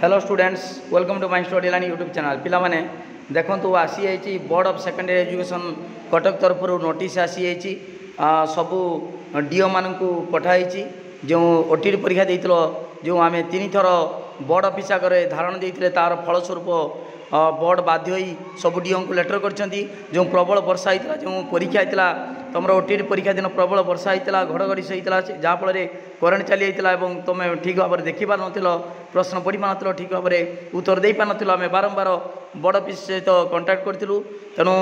Hello students welcome to my study line YouTube channel पिला माने देखंतु आसी आइछि board of secondary education Cuttack तरफ नोटिस आसी आइछि सबु डीओ मानकु पठाइछि जो ओटीटी परीक्षा देइतलो जो आमे 3 थर बोर्ड ऑफिस आगे धारण देइतले तार फलस्वरूप बोर्ड बाध्य होई सब डीओ को लेटर करछंती जो प्रबल वर्षा होइतला जो परीक्षा होइतला तुम ओटीटी परीक्षा दिन प्रबल वर्षा होइतला घड़घड़ी सहितला जहाँ फल करेन्ट चली जाइतला एवं तुम ठीक भाव में देखि पार नथिलो प्रश्न पढ़ी पार नथिलो ठीक भाव में उत्तर दे पार नथिलो आमे बारंबार बोर्ड ऑफिस सहित कांटेक्ट करथिलु तेणु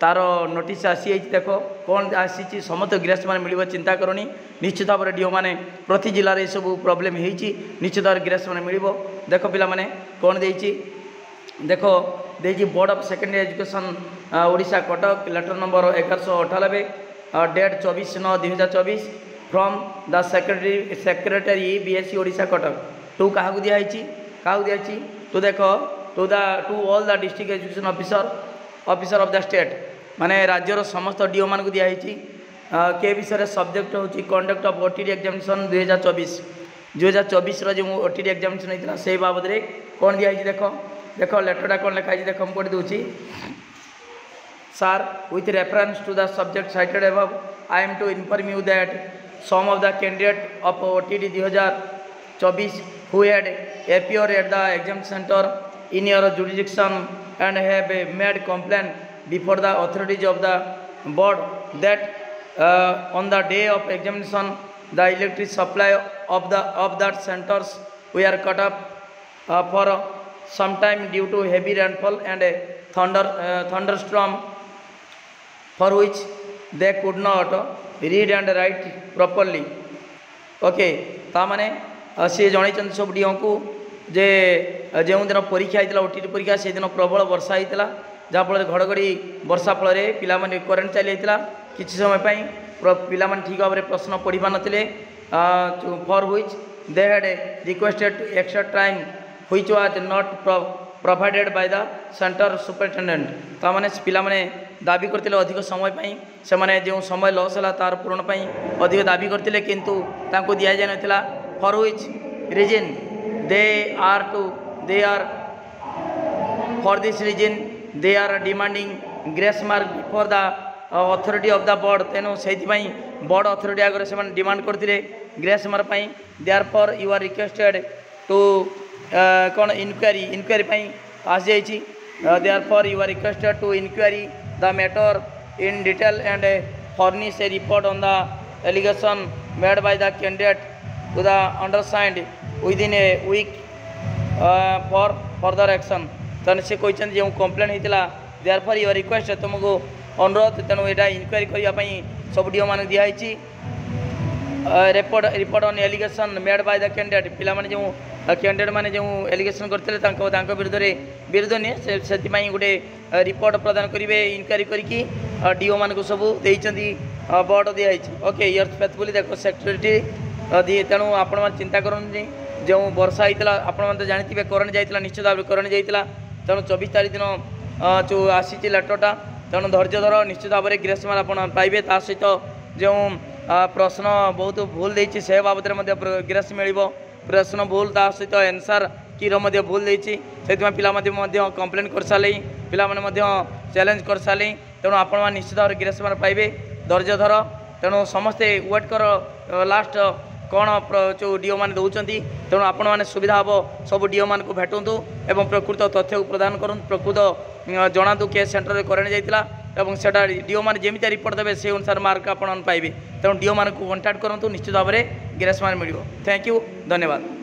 तार नोटिस आसी आइछि देखो कौन आसी समस्त ग्रेस मान मिलिबो चिंता करनी निश्चित भाव में डीओ माने प्रति जिले में सब प्रॉब्लम होइछि निश्चित भाव ग्रेस मान मिलिबो देखो पिला माने कौन देइछि देखो देइछि board of secondary education Odisha Cuttack letter number 1198 date 24/9/2024 from the secretary BSC Odisha Cuttack to क्या दिखाई टू देखो to all the district education officer of the state माने राज्यर समस्त डीओ मान को दिखाई के विषय सब्जेक्ट होची कंडक्ट ऑफ ओटीटी एग्जामिनेशन 2024 रो जो ओटीटी एग्जामिनेशन होता से बाबद में कौन दिखाई देखो देखो लेटरटा कौन लिखाई देखो हम पढ़ी दूसरी Sir, with reference to the subject cited above, I am to inform you that some of the candidates of OTT 2024 who had appeared at the exam center in your jurisdiction and have made complaint before the authorities of the board that on the day of examination the electric supply of that centers were cut off for some time due to heavy rainfall and thunderstorm for which they could not read and write properly. Okay तामाने सी जन सब do को जे जो दिन परीक्षा होता OTT परीक्षा से दिन प्रबल वर्षा होता जहाँफल घड़घड़ी वर्षा फल पे करेन्ट चली जाता किसी समय पे ठीक भाव में प्रश्न पढ़ी पार नथिले for which they had requested extra time which was not provided by the centre superintendent तामाने पिला माने दाबी करते अधिक समय पाई से माने जो समय लॉस है तार पूरण पाई अधिक दाबी करते किंतु तांको दिया जाय नथिला for which reason they are for this reason they are demanding grace mark before the authority of the board तेणु से बोर्ड अथॉरिटी आगे से डिमांड करते ग्रेस मार्क पाई therefore you are requested to कौन इनक्वारी आस जाइए therefore you are requested to inquiry the matter in detail and furnish a report on the allegation made by the candidate to the undersigned within a week for further action तेणु से कहते जो complain होता therefore you are requested तुमको अनुरोध तेणु यहाँ inquiry करने सब डीओ मान दिखाई report on allegation made by the candidate पिला माने जो कैंडिडेट माने जो एलिगेशन करते विरुद्ध नहीं से गोटे रिपोर्ट प्रदान करेंगे इनक्वारी करके डीओ मान को सब देती बोर्ड दिखाई ओके योर फेथफुली देखो सेक्रेटरी तेणु आपण मैंने चिंता करनी जो वर्षा होता आपत जानते करेन्ट जाइए निश्चित भाव करेन्ट जाइए तेणु 24 तारीख दिन जो आसी लेटरटा तेणु धैर्य धर निश्चित भाव में ग्रेस मार्क आप पाइबे ता सहित जो प्रश्न बहुत भूल देछि से बाबद में ग्रेस मिल प्रश्न भूल ता सहित आंसर की भूल देछि से पिला कंप्लेन कर सारे पिला चैलेंज कर सारे तेणु आपण निश्चित भाव ग्रेस मार्क पाइबे धैर्य धर तेणु समस्ते वेट कर लास्ट कौन जो डीओ मान दौरान तेणु आपण मैंने सुविधा हम सब डीओ मान को भेटूँ एवं प्रकृत तथ्य को प्रदान करूँ प्रकृत जनातु के सेंटर में करेन्ट जाइए और सेटा डीओ मान जमी रिपोर्ट देवे से अनुसार मार्क आप पाइबे तेणु डीओ मान को कंटाक्ट करूँ निश्चित भाव में grace mark mill thank you धन्यवाद।